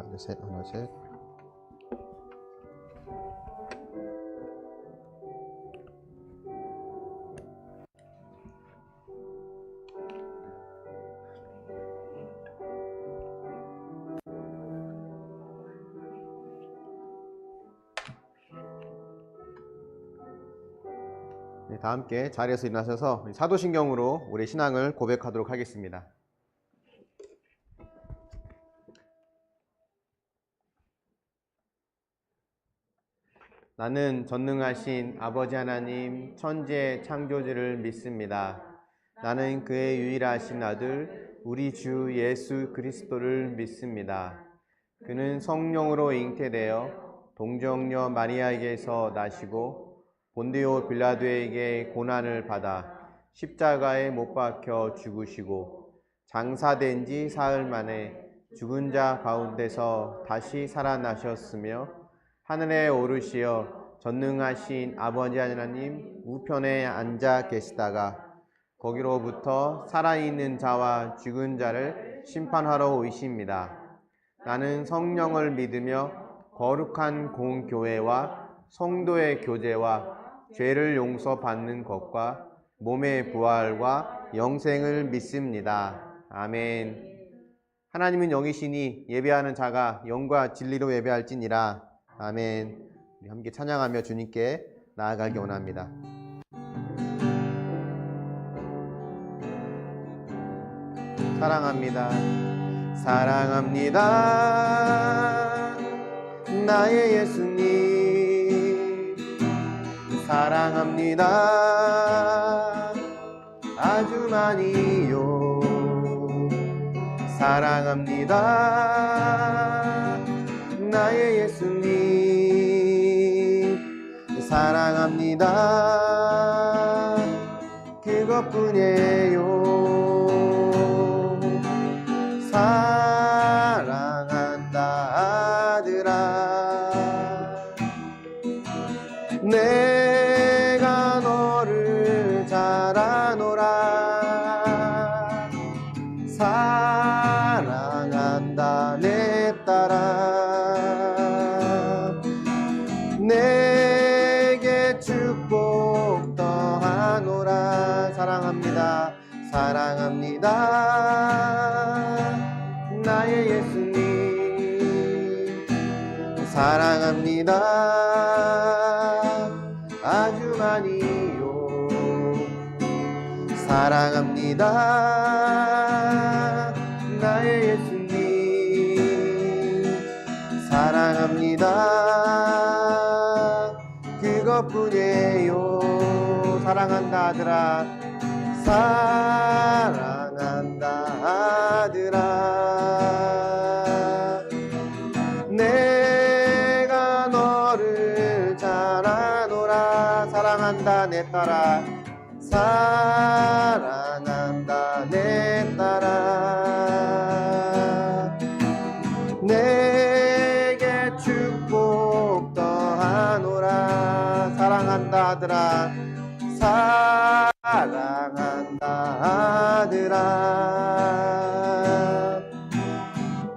하나, 둘, 셋, 하나, 셋. 네, 다 함께 자리에서 일어나셔서 사도신경으로 우리 신앙을 고백하도록 하겠습니다. 나는 전능하신 아버지 하나님 천지의 창조주를 믿습니다. 나는 그의 유일하신 아들 우리 주 예수 그리스도를 믿습니다. 그는 성령으로 잉태되어 동정녀 마리아에게서 나시고 본디오 빌라도에게 고난을 받아 십자가에 못 박혀 죽으시고 장사된 지 사흘 만에 죽은 자 가운데서 다시 살아나셨으며 하늘에 오르시어 전능하신 아버지 하나님 우편에 앉아 계시다가 거기로부터 살아있는 자와 죽은 자를 심판하러 오십니다. 나는 성령을 믿으며 거룩한 공교회와 성도의 교제와 죄를 용서받는 것과 몸의 부활과 영생을 믿습니다. 아멘. 하나님은 영이시니 예배하는 자가 영과 진리로 예배할지니라. 아멘. 우리 함께 찬양하며 주님께 나아가기 원합니다. 사랑합니다. 사랑합니다. 나의 예수님. 사랑합니다. 아주 많이요. 사랑합니다. 나의 예수님. 사랑합니다. 그것뿐이에요. 사랑한다 아들아. 내가 너를 잘 아노라. 사랑한다 내 딸아. 내게 축복 더하노라. 사랑합니다. 사랑합니다. 나의 예수님. 사랑합니다. 아주 많이요. 사랑합니다. 나의 예수님. 사랑합니다. 그것뿐이에요. 사랑한다 아들아. 사랑한다 아들아. 내가 너를 잘 아노라. 사랑한다 내 딸아. 사랑한다 내 딸아. 내게 축복 더하노라. 사랑한다 아들아. 사랑한다 아들아.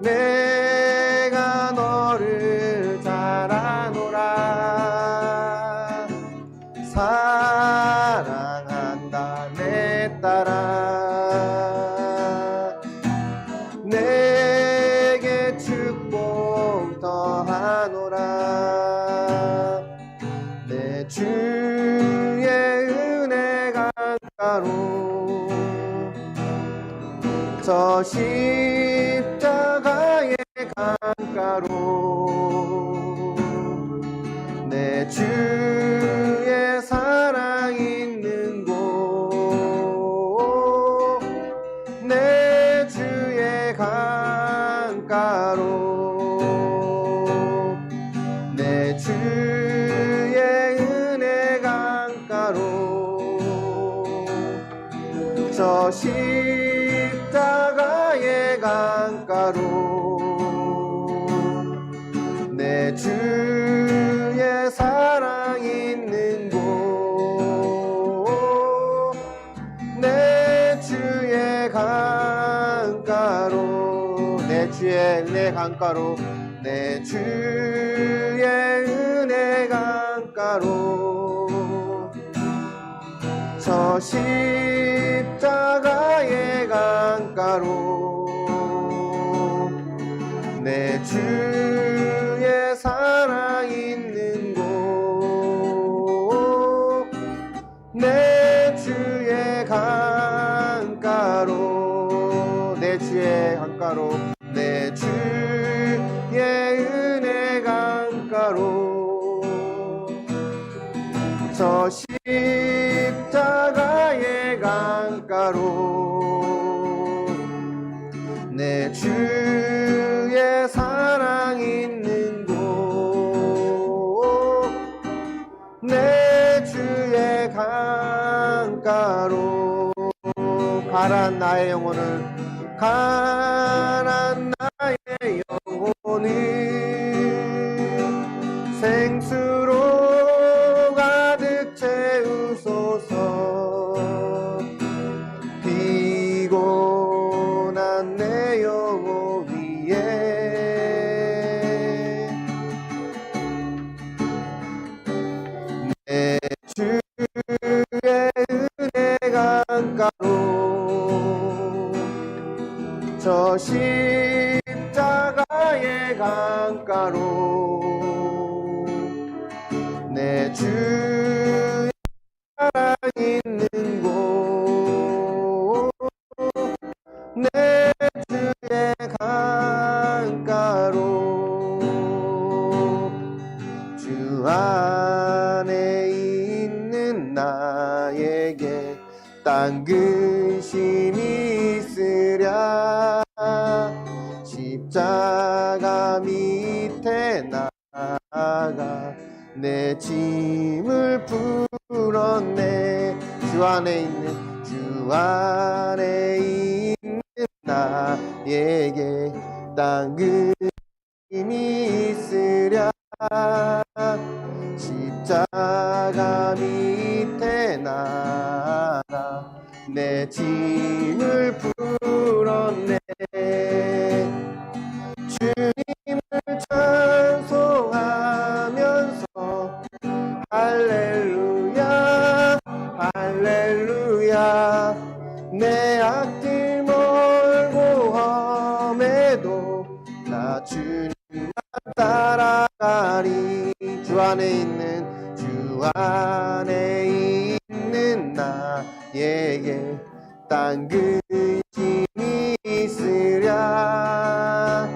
내가 너를 잘 아노라. 사랑한다 내 딸아. 내게 축복 더하노라. 내 주의 은혜 강가로 저 십자가의 강가로 내 주의 사랑 있는 곳 내 주의 강가로 내 주의 은혜 강가로 저 십자가의 강가로 내 주의 사랑 있는 곳 내 주의 강가로 내 주의 은혜 주의 강가로 내 주의 은혜 강가로 저 십자가의 강가로 내 주의 사랑 있는 곳 내 주의 강가로 내 주의 강가로 내 주의 은혜 강가로 저 십자가의 강가로 내 주의 사랑 있는 곳 내 주의 강가로 가란 나의 영혼을 가란 나의 영혼을 생수로 가득 채우소서 피곤한 내 영혼 위에 내 주의 은혜 강가로 저 십자가의 강가로 내 주의 사랑 있는 곳 내 주의 강가로 주 안에 있는 나에게 딴 근심이 있으랴 십자가 밑에 나가 내 짐을 풀었네 주 안에 있는 나에게 딴 근심이 있으랴 십자가 밑에 나가 내 짐을 풀었네 주님을 찬송하면서 할렐루야 할렐루야 내 앞길 멀고 험해도 나 주님만 따라가리 주 안에 있는 나에게 딴 근심이 있으랴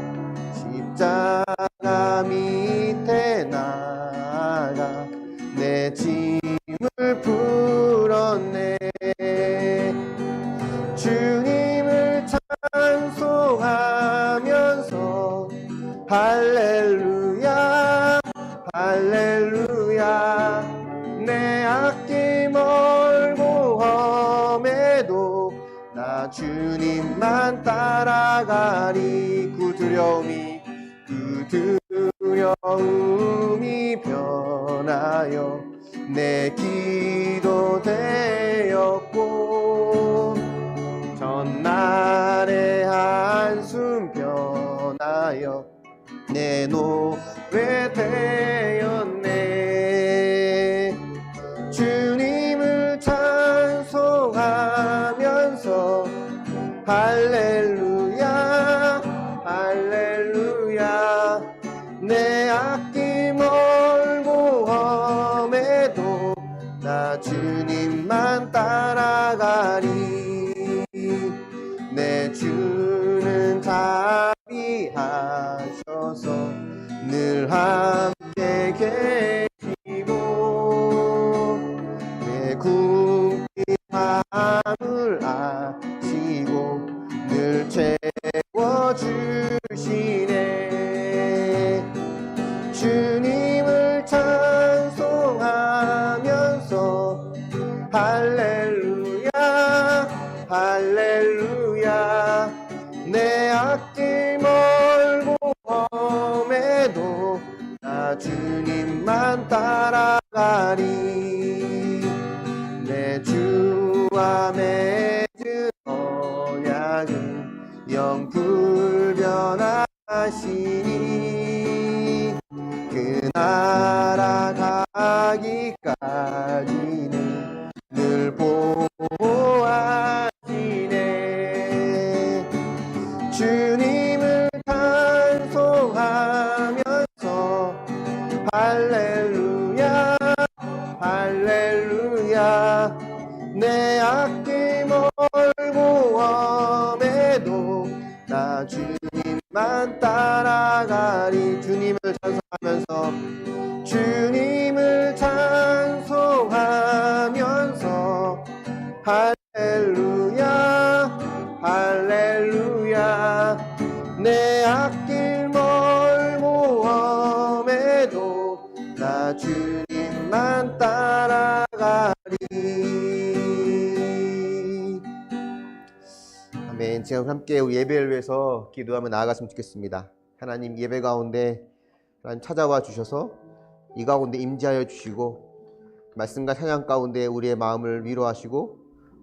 십자가 밑에 나가 내 짐을 풀었네 주님을 찬송하면서 할렐루야 할렐루야 내 앞길 멀고 험해도 나 주님만 따라가리 그 두려움이 변하여 내 기도 되었고 전날의 한숨 변하여 내 노래 되었네 주님을 찬송하면서 할렐루야 할렐루야 내 앞길 멀고 험해도 나 주님만 따라가리 내 주는 자비하셔서 늘 함께 계시고 내 궁핍함을 아시고 늘 채워주시네 주님을 찬송하면서 할렐루야 할렐루야 내 앞길 멀고 험해도 나 주님만 따라가리 내 주와 맺은 언약은 영불변하시네 그 나라 가기까지는 늘 보호하시네. 주님을 찬송하면서 할렐루야 할렐루야. 내 앞길 멀고 험해도 나 주님만 따라가리. 주님을 찬송하면서 주님을 찬송하면서 할렐루야 할렐루야. 내 앞길 멀고 험해도 나 주님만 따라가리. 아멘. 지금 함께 예배를 위해서 기도하며 나아갔으면 좋겠습니다. 하나님, 예배 가운데 하나님 찾아와 주셔서 이 가운데 임재하여 주시고 말씀과 찬양 가운데 우리의 마음을 위로하시고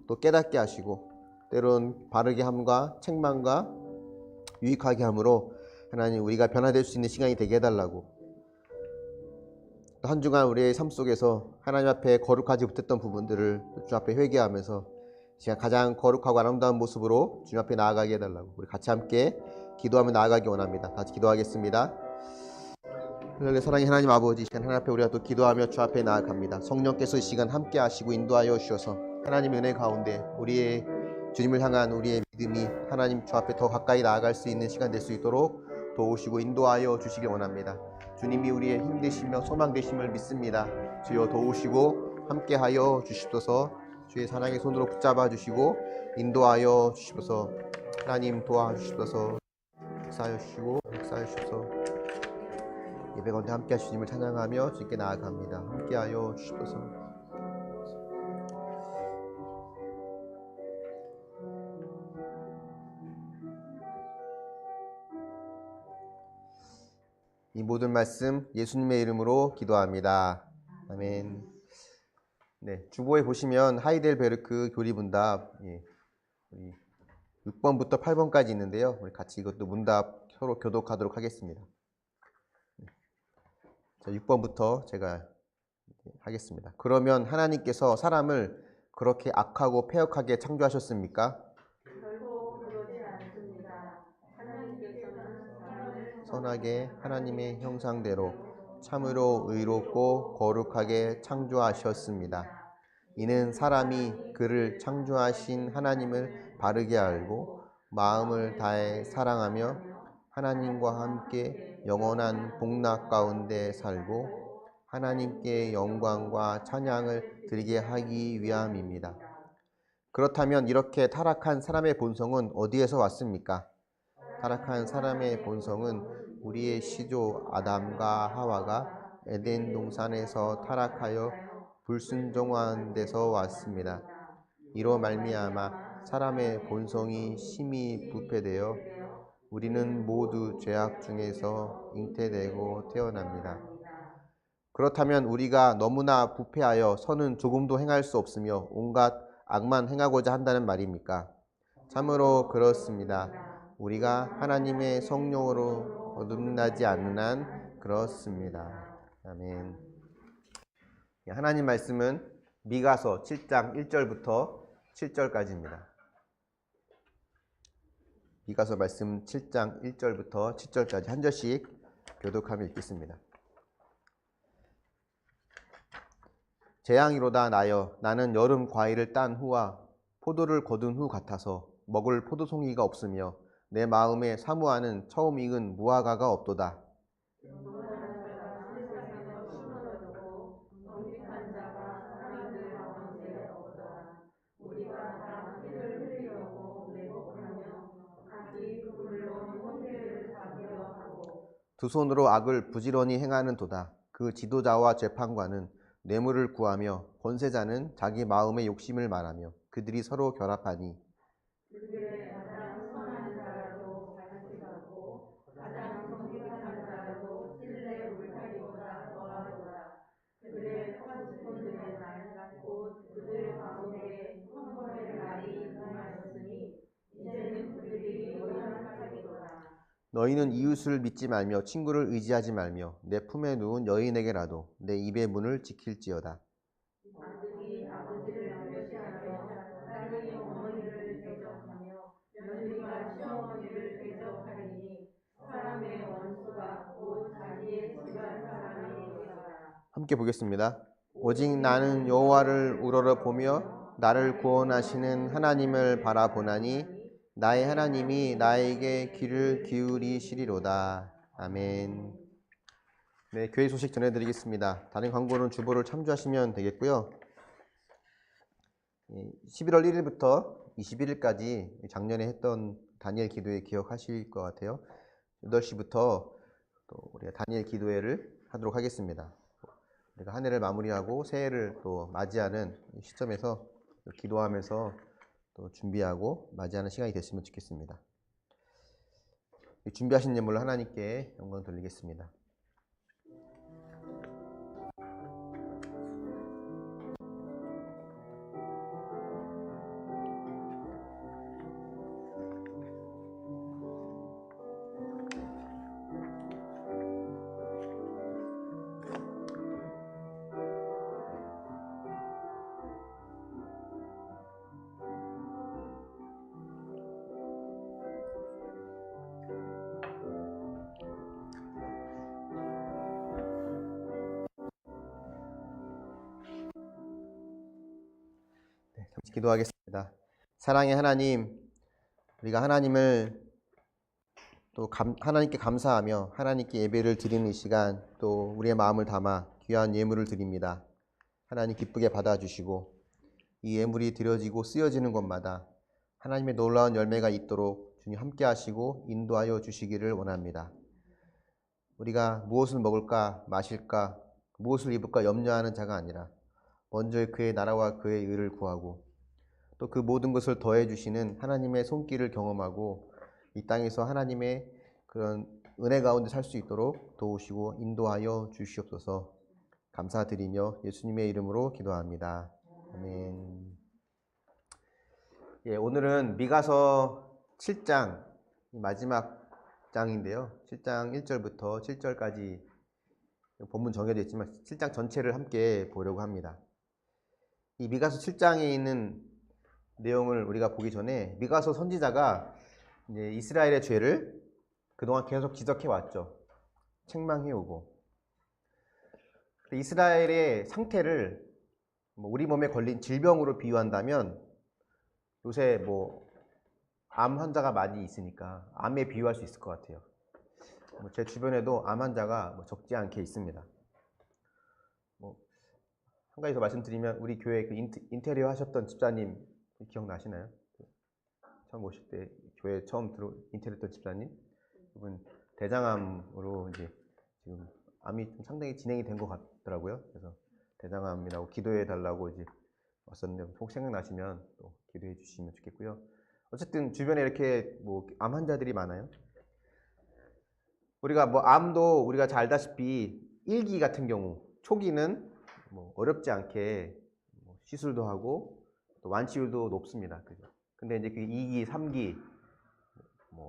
또 깨닫게 하시고 때론 바르게 함과 책망과 유익하게 함으로 하나님 우리가 변화될 수 있는 시간이 되게 해달라고, 한 주간 우리의 삶 속에서 하나님 앞에 거룩하지 못했던 부분들을 주 앞에 회개하면서 지금 가장 거룩하고 아름다운 모습으로 주님 앞에 나아가게 해달라고 우리 같이 함께 기도하며 나아가기 원합니다. 같이 기도하겠습니다. 하늘의 사랑의 하나님 아버지, 시간 하나님 앞에 우리가 또 기도하며 주 앞에 나아갑니다. 성령께서 이 시간 함께 하시고 인도하여 주셔서 하나님의 은혜 가운데 우리의 주님을 향한 우리의 믿음이 하나님 주 앞에 더 가까이 나아갈 수 있는 시간 될 수 있도록 도우시고 인도하여 주시기 원합니다. 주님이 우리의 힘 되시며 소망 되심을 믿습니다. 주여 도우시고 함께하여 주시옵소서. 주의 사랑의 손으로 붙잡아 주시고 인도하여 주시옵소서. 하나님 도와주시옵소서. 역사하여 주시고 역사하여 주시옵소서. 예배 가운데 함께하신 주님을 찬양하며 주님께 나아갑니다. 함께하여 주시옵소서. 이 모든 말씀 예수님의 이름으로 기도합니다. 아멘. 네, 주보에 보시면 하이델베르크 교리문답 6번부터 8번까지 있는데요. 우리 같이 이것도 문답 서로 교독하도록 하겠습니다. 자, 6번부터 제가 하겠습니다. 그러면 하나님께서 사람을 그렇게 악하고 패역하게 창조하셨습니까? 결코 그러지 않습니다. 하나님께서는 사람을 선하게 하나님의 형상대로 참으로 의롭고 거룩하게 창조하셨습니다. 이는 사람이 그를 창조하신 하나님을 바르게 알고 마음을 다해 사랑하며 하나님과 함께 영원한 복락 가운데 살고 하나님께 영광과 찬양을 드리게 하기 위함입니다. 그렇다면 이렇게 타락한 사람의 본성은 어디에서 왔습니까? 타락한 사람의 본성은 우리의 시조 아담과 하와가 에덴 동산에서 타락하여 불순종한 데서 왔습니다. 이로 말미암아 사람의 본성이 심히 부패되어 우리는 모두 죄악 중에서 잉태되고 태어납니다. 그렇다면 우리가 너무나 부패하여 선은 조금도 행할 수 없으며 온갖 악만 행하고자 한다는 말입니까? 참으로 그렇습니다. 우리가 하나님의 성령으로 거듭나지 않는 한 그렇습니다. 아멘. 하나님 말씀은 미가서 7장 1절부터 7절까지입니다. 미가서 말씀 7장 1절부터 7절까지 한 절씩 교독하며 읽겠습니다. 재앙이로다 나여 나는 여름 과일을 딴 후와 포도를 거둔 후 같아서 먹을 포도송이가 없으며 내 마음에 사모하는 처음 익은 무화과가 없도다. 두 손으로 악을 부지런히 행하는 도다. 그 지도자와 재판관은 뇌물을 구하며 권세자는 자기 마음의 욕심을 말하며 그들이 서로 결합하니 그들의 가장 선한 자라도 가치받고 가장 정직한 자라도 신뢰 울타리보다 더하도다. 그들의 파수꾼들의 날 곧 그들 가운데 형벌의 날이 임하였으니 이제는 그들이 요란하리로다. 너희는 이웃을 믿지 말며 친구를 의지하지 말며 내 품에 누운 여인에게라도 내 입의 문을 지킬지어다. 아들이 아버지를 멸시하며 딸이 어머니를 대적하며 며느리가 시어머니를 대적하리니 사람의 원수가 곧 자기의 집안 사람이니라. 함께 보겠습니다. 오직 나는 여호와를 우러러 보며 나를 구원하시는 하나님을 바라보나니 나의 하나님이 나에게 귀를 기울이시리로다. 아멘. 네, 교회 소식 전해드리겠습니다. 다른 광고는 주보를 참조하시면 되겠고요. 11월 1일부터 21일까지 작년에 했던 다니엘 기도회 기억하실 것 같아요. 8시부터 또 우리가 다니엘 기도회를 하도록 하겠습니다. 우리가 한 해를 마무리하고 새해를 또 맞이하는 시점에서 기도하면서 또 준비하고 맞이하는 시간이 됐으면 좋겠습니다. 준비하신 예물로 하나님께 영광 돌리겠습니다. 잠시 기도하겠습니다. 사랑의 하나님, 우리가 하나님을 또 하나님께 감사하며 하나님께 예배를 드리는 이 시간, 또 우리의 마음을 담아 귀한 예물을 드립니다. 하나님 기쁘게 받아주시고 이 예물이 드려지고 쓰여지는 곳마다 하나님의 놀라운 열매가 있도록 주님 함께 하시고 인도하여 주시기를 원합니다. 우리가 무엇을 먹을까 마실까 무엇을 입을까 염려하는 자가 아니라 먼저 그의 나라와 그의 의를 구하고 또 그 모든 것을 더해 주시는 하나님의 손길을 경험하고 이 땅에서 하나님의 그런 은혜 가운데 살 수 있도록 도우시고 인도하여 주시옵소서. 감사드리며 예수님의 이름으로 기도합니다. 아멘. 오늘은 미가서 7장 마지막 장인데요. 7장 1절부터 7절까지 본문 정해져 있지만 7장 전체를 함께 보려고 합니다. 이 미가서 7장에 있는 내용을 우리가 보기 전에 미가서 선지자가 이제 이스라엘의 죄를 그동안 계속 지적해 왔죠. 책망해 오고. 이스라엘의 상태를 우리 몸에 걸린 질병으로 비유한다면 요새 암 환자가 많이 있으니까 암에 비유할 수 있을 것 같아요. 제 주변에도 암 환자가 적지 않게 있습니다. 한 가지 더 말씀드리면 우리 교회 그 인테리어 하셨던 집사님 기억나시나요? 처음 오실 때 교회 처음 인테리어 했던 집사님, 이분 대장암으로 이제 지금 암이 좀 상당히 진행이 된 것 같더라고요. 그래서 대장암이라고 기도해 달라고 이제 왔었는데 혹 생각나시면 또 기도해 주시면 좋겠고요. 어쨌든 주변에 이렇게 암 환자들이 많아요. 우리가 암도 우리가 잘 알다시피 1기 같은 경우 초기는 어렵지 않게 시술도 하고 또 완치율도 높습니다. 그죠? 근데 이제 그 2기, 3기,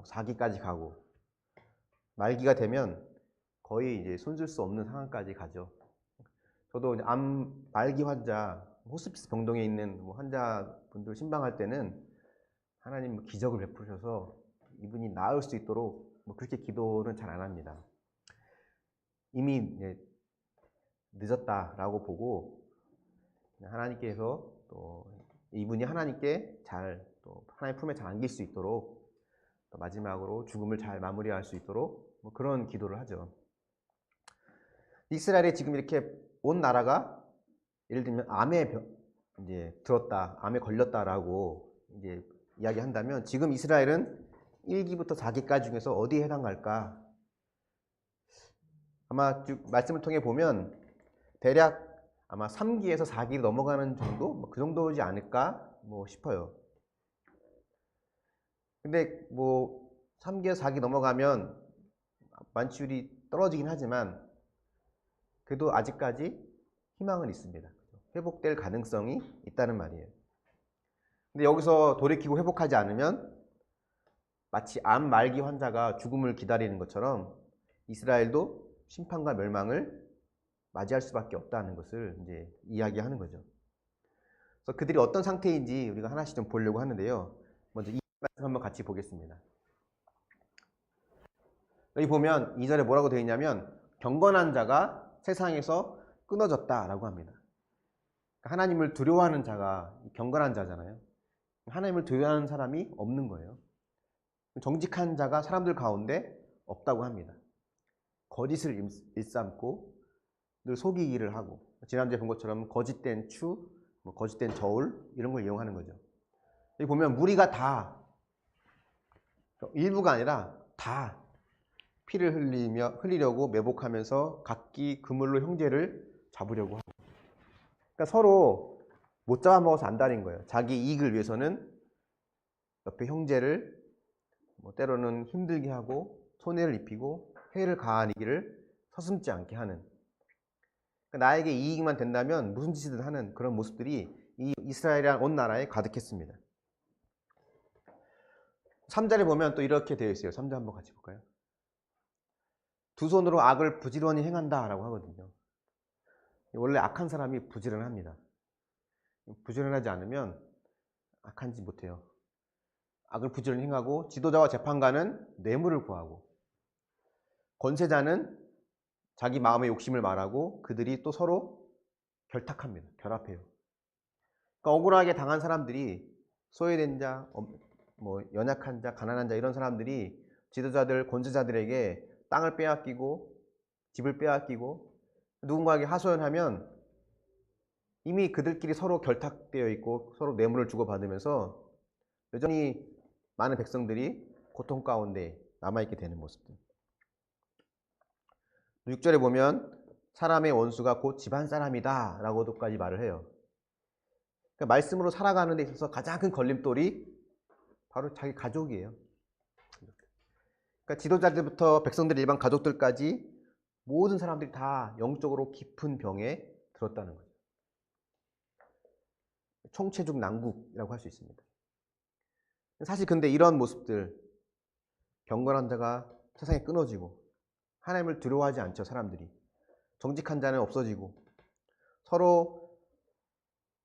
4기까지 가고 말기가 되면 거의 이제 손쓸 수 없는 상황까지 가죠. 저도 암 말기 환자, 호스피스 병동에 있는 환자분들 신방할 때는 하나님 기적을 베푸셔서 이분이 나을 수 있도록 그렇게 기도는 잘 안 합니다. 이미 늦었다라고 보고 하나님께서 또 이분이 하나님께 또 하나님 품에 잘 안길 수 있도록 또 마지막으로 죽음을 잘 마무리할 수 있도록 그런 기도를 하죠. 이스라엘에 지금 이렇게 온 나라가 예를 들면 암에 이제 들었다, 암에 걸렸다라고 이제 이야기한다면 지금 이스라엘은 1기부터 4기까지 중에서 어디에 해당할까? 아마 말씀을 통해 보면 대략 아마 3기에서 4기로 넘어가는 정도? 그 정도지 않을까? 싶어요. 근데 3기에서 4기 넘어가면 완치율이 떨어지긴 하지만 그래도 아직까지 희망은 있습니다. 회복될 가능성이 있다는 말이에요. 근데 여기서 돌이키고 회복하지 않으면 마치 암 말기 환자가 죽음을 기다리는 것처럼 이스라엘도 심판과 멸망을 맞이할 수밖에 없다는 것을 이제 이야기하는 거죠. 그래서 그들이 어떤 상태인지 우리가 하나씩 좀 보려고 하는데요. 먼저 이 말씀 한번 같이 보겠습니다. 여기 보면 2절에 뭐라고 되어 있냐면 경건한 자가 세상에서 끊어졌다라고 합니다. 하나님을 두려워하는 자가 경건한 자잖아요. 하나님을 두려워하는 사람이 없는 거예요. 정직한 자가 사람들 가운데 없다고 합니다. 거짓을 일삼고 늘 속이기를 하고, 지난주에 본 것처럼 거짓된 추, 거짓된 저울 이런 걸 이용하는 거죠. 여기 보면 무리가 다, 일부가 아니라 다 피를 흘리려고 매복하면서 각기 그물로 형제를 잡으려고 하고, 그러니까 서로 못 잡아먹어서 안달인 거예요. 자기 이익을 위해서는 옆에 형제를 때로는 힘들게 하고 손해를 입히고 해를 가하기를 서슴지 않게 하는, 그러니까 나에게 이익만 된다면 무슨 짓이든 하는 그런 모습들이 이 이스라엘이란 온 나라에 가득했습니다. 3절에 보면 또 이렇게 되어 있어요. 3절 한번 같이 볼까요? 두 손으로 악을 부지런히 행한다 라고 하거든요. 원래 악한 사람이 부지런합니다. 부지런하지 않으면 악한지 못해요. 악을 부지런히 행하고, 지도자와 재판관은 뇌물을 구하고, 권세자는 자기 마음의 욕심을 말하고, 그들이 또 서로 결탁합니다. 결합해요. 그러니까 억울하게 당한 사람들이, 소외된 자, 연약한 자, 가난한 자 이런 사람들이 지도자들, 권세자들에게 땅을 빼앗기고 집을 빼앗기고 누군가에게 하소연하면 이미 그들끼리 서로 결탁되어 있고 서로 뇌물을 주고받으면서 여전히 많은 백성들이 고통 가운데 남아있게 되는 모습들. 6절에 보면 사람의 원수가 곧 집안 사람이다 라고도까지 말을 해요. 그러니까 말씀으로 살아가는 데 있어서 가장 큰 걸림돌이 바로 자기 가족이에요. 그러니까 지도자들부터 백성들 일반 가족들까지 모든 사람들이 다 영적으로 깊은 병에 들었다는 거죠. 총체적 난국이라고 할 수 있습니다. 사실 근데 이런 모습들, 경건한 자가 세상에 끊어지고 하나님을 두려워하지 않죠. 사람들이 정직한 자는 없어지고 서로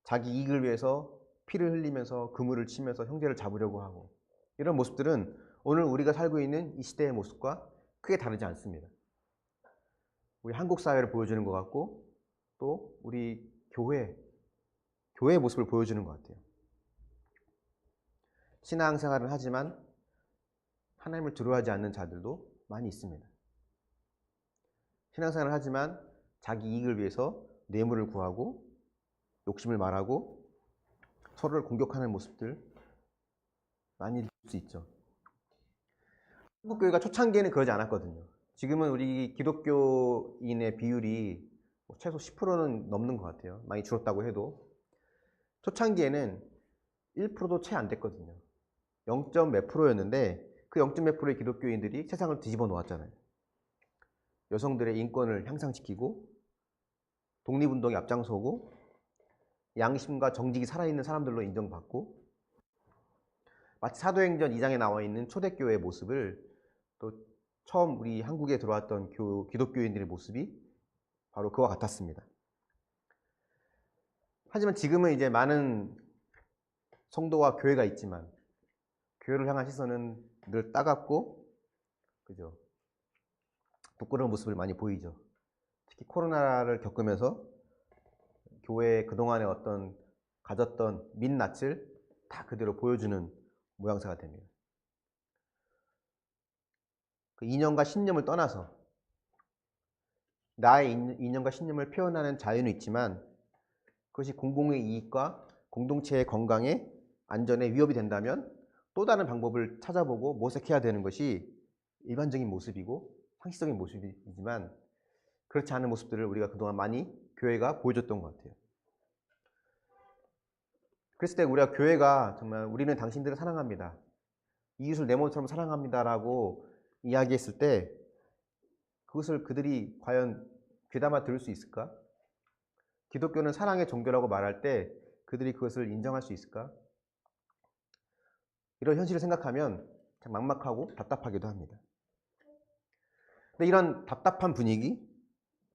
자기 이익을 위해서 피를 흘리면서 그물을 치면서 형제를 잡으려고 하고, 이런 모습들은 오늘 우리가 살고 있는 이 시대의 모습과 크게 다르지 않습니다. 우리 한국 사회를 보여주는 것 같고 또 우리 교회의 모습을 보여주는 것 같아요. 신앙생활을 하지만 하나님을 두려워하지 않는 자들도 많이 있습니다. 신앙생활을 하지만 자기 이익을 위해서 뇌물을 구하고 욕심을 말하고 서로를 공격하는 모습들 많이 볼 수 있죠. 한국교회가 초창기에는 그러지 않았거든요. 지금은 우리 기독교인의 비율이 최소 10%는 넘는 것 같아요. 많이 줄었다고 해도 초창기에는 1%도 채 안 됐거든요. 0. 몇 프로였는데 그 0. 몇 프로의 기독교인들이 세상을 뒤집어 놓았잖아요. 여성들의 인권을 향상시키고 독립운동에 앞장서고 양심과 정직이 살아있는 사람들로 인정받고, 마치 사도행전 2장에 나와 있는 초대교회의 모습을 또 처음 우리 한국에 들어왔던 기독교인들의 모습이 바로 그와 같았습니다. 하지만 지금은 이제 많은 성도와 교회가 있지만 교회를 향한 시선은 늘 따갑고, 그죠? 부끄러운 모습을 많이 보이죠. 특히 코로나를 겪으면서 교회의 그동안의 어떤 가졌던 민낯을 다 그대로 보여주는 모양새가 됩니다. 그 이념과 신념을 떠나서 나의 이념과 신념을 표현하는 자유는 있지만 그것이 공공의 이익과 공동체의 건강에 안전에 위협이 된다면 또 다른 방법을 찾아보고 모색해야 되는 것이 일반적인 모습이고 상식적인 모습이지만, 그렇지 않은 모습들을 우리가 그동안 많이 교회가 보여줬던 것 같아요. 그랬을 때 우리가 교회가 정말 우리는 당신들을 사랑합니다, 이웃을 내 몸처럼 사랑합니다 라고 이야기했을 때 그것을 그들이 과연 귀담아 들을 수 있을까? 기독교는 사랑의 종교라고 말할 때 그들이 그것을 인정할 수 있을까? 이런 현실을 생각하면 참 막막하고 답답하기도 합니다. 근데 이런 답답한 분위기,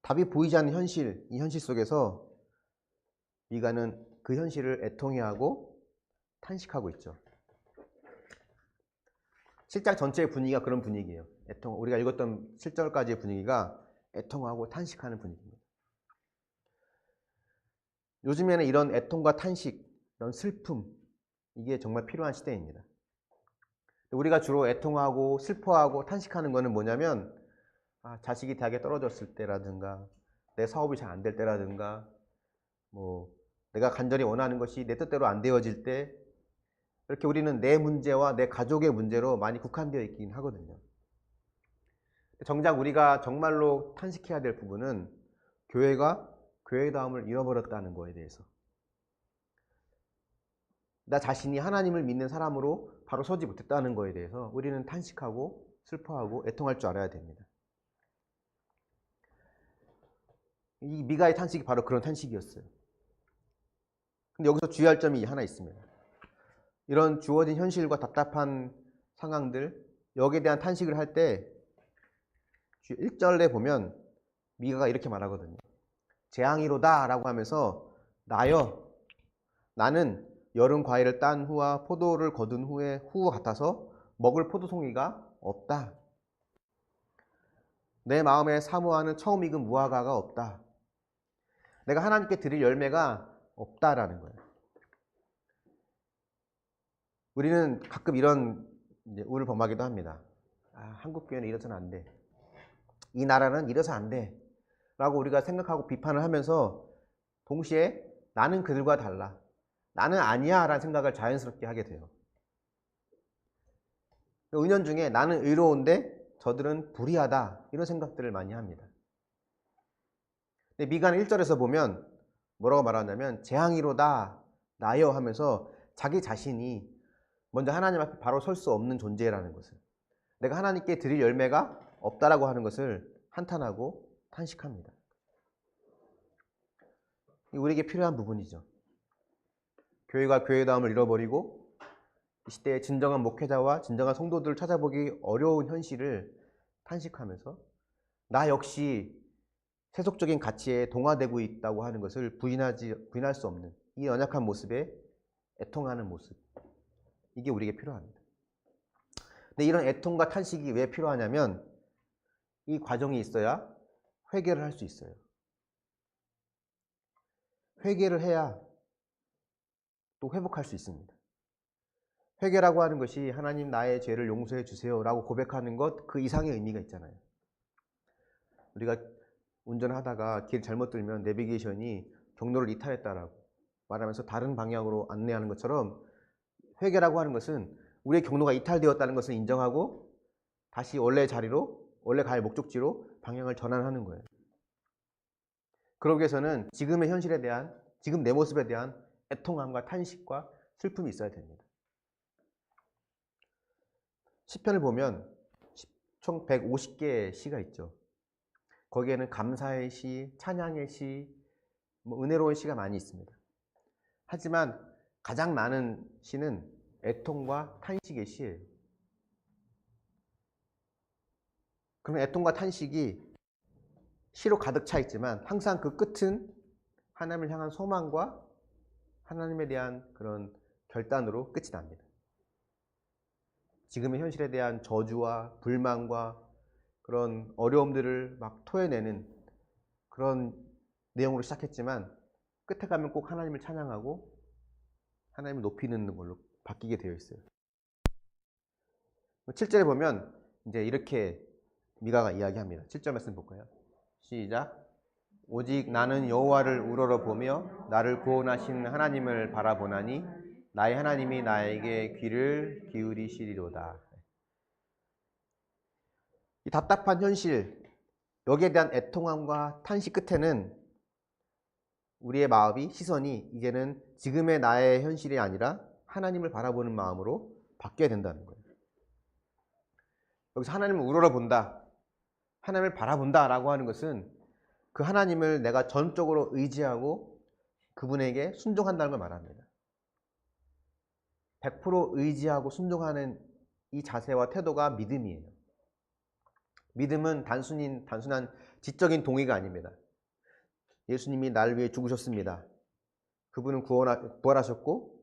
답이 보이지 않는 현실, 이 현실 속에서 미가는 그 현실을 애통해하고 탄식하고 있죠. 7장 전체의 분위기가 그런 분위기예요. 우리가 읽었던 7절까지의 분위기가 애통하고 탄식하는 분위기입니다. 요즘에는 이런 애통과 탄식, 이런 슬픔, 이게 정말 필요한 시대입니다. 우리가 주로 애통하고 슬퍼하고 탄식하는 거는 뭐냐면 자식이 대학에 떨어졌을 때라든가 내 사업이 잘 안 될 때라든가 뭐 내가 간절히 원하는 것이 내 뜻대로 안 되어질 때 이렇게 우리는 내 문제와 내 가족의 문제로 많이 국한되어 있긴 하거든요. 정작 우리가 정말로 탄식해야 될 부분은 교회가 교회다움을 잃어버렸다는 거에 대해서, 나 자신이 하나님을 믿는 사람으로 바로 서지 못했다는 거에 대해서 우리는 탄식하고 슬퍼하고 애통할 줄 알아야 됩니다. 이 미가의 탄식이 바로 그런 탄식이었어요. 근데 여기서 주의할 점이 하나 있습니다. 이런 주어진 현실과 답답한 상황들, 여기에 대한 탄식을 할 때 1절에 보면 미가가 이렇게 말하거든요. 재앙이로다 라고 하면서 나여, 나는 여름 과일을 딴 후와 포도를 거둔 후에 후와 같아서 먹을 포도송이가 없다. 내 마음에 사모하는 처음 익은 무화과가 없다. 내가 하나님께 드릴 열매가 없다라는 거예요. 우리는 가끔 이런 우를 범하기도 합니다. 한국 교회는 이래서는 안 돼. 이 나라는 이래서 안 돼. 라고 우리가 생각하고 비판을 하면서 동시에 나는 그들과 달라. 나는 아니야 라는 생각을 자연스럽게 하게 돼요. 은연중에 나는 의로운데 저들은 불의하다. 이런 생각들을 많이 합니다. 근데 미가는 1절에서 보면 뭐라고 말하냐면 재앙이로다 나여 하면서 자기 자신이 먼저 하나님 앞에 바로 설 수 없는 존재라는 것을, 내가 하나님께 드릴 열매가 없다라고 하는 것을 한탄하고 탄식합니다. 우리에게 필요한 부분이죠. 교회가 교회다움을 잃어버리고 이 시대의 진정한 목회자와 진정한 성도들을 찾아보기 어려운 현실을 탄식하면서 나 역시 세속적인 가치에 동화되고 있다고 하는 것을 부인할 수 없는 이 연약한 모습에 애통하는 모습, 이게 우리에게 필요합니다. 근데 이런 애통과 탄식이 왜 필요하냐면 이 과정이 있어야 회개를 할 수 있어요. 회개를 해야 또 회복할 수 있습니다. 회개라고 하는 것이 하나님 나의 죄를 용서해 주세요 라고 고백하는 것 그 이상의 의미가 있잖아요. 우리가 운전하다가 길 잘못 들면 내비게이션이 경로를 이탈했다라고 말하면서 다른 방향으로 안내하는 것처럼 회개라고 하는 것은 우리의 경로가 이탈되었다는 것을 인정하고 다시 원래 자리로, 원래 갈 목적지로 방향을 전환하는 거예요. 그러기 위해서는 지금의 현실에 대한, 지금 내 모습에 대한 애통함과 탄식과 슬픔이 있어야 됩니다. 시편을 보면 총 150개의 시가 있죠. 거기에는 감사의 시, 찬양의 시, 은혜로운 시가 많이 있습니다. 하지만 가장 많은 시는 애통과 탄식의 시예요. 그런 애통과 탄식이 시로 가득 차 있지만 항상 그 끝은 하나님을 향한 소망과 하나님에 대한 그런 결단으로 끝이 납니다. 지금의 현실에 대한 저주와 불만과 그런 어려움들을 막 토해내는 그런 내용으로 시작했지만 끝에 가면 꼭 하나님을 찬양하고 하나님을 높이는 걸로 바뀌게 되어 있어요. 7절에 보면 이제 이렇게 미가가 이야기합니다. 7절 말씀 볼까요? 시작. 오직 나는 여호와를 우러러보며 나를 구원하신 하나님을 바라보나니 나의 하나님이 나에게 귀를 기울이시리로다. 이 답답한 현실, 여기에 대한 애통함과 탄식 끝에는 우리의 마음이, 시선이 이제는 지금의 나의 현실이 아니라 하나님을 바라보는 마음으로 바뀌어야 된다는 거예요. 여기서 하나님을 우러러본다, 하나님을 바라본다 라고 하는 것은 그 하나님을 내가 전적으로 의지하고 그분에게 순종한다는 걸 말합니다. 100% 의지하고 순종하는 이 자세와 태도가 믿음이에요. 믿음은 단순한 지적인 동의가 아닙니다. 예수님이 나를 위해 죽으셨습니다. 그분은 부활하셨고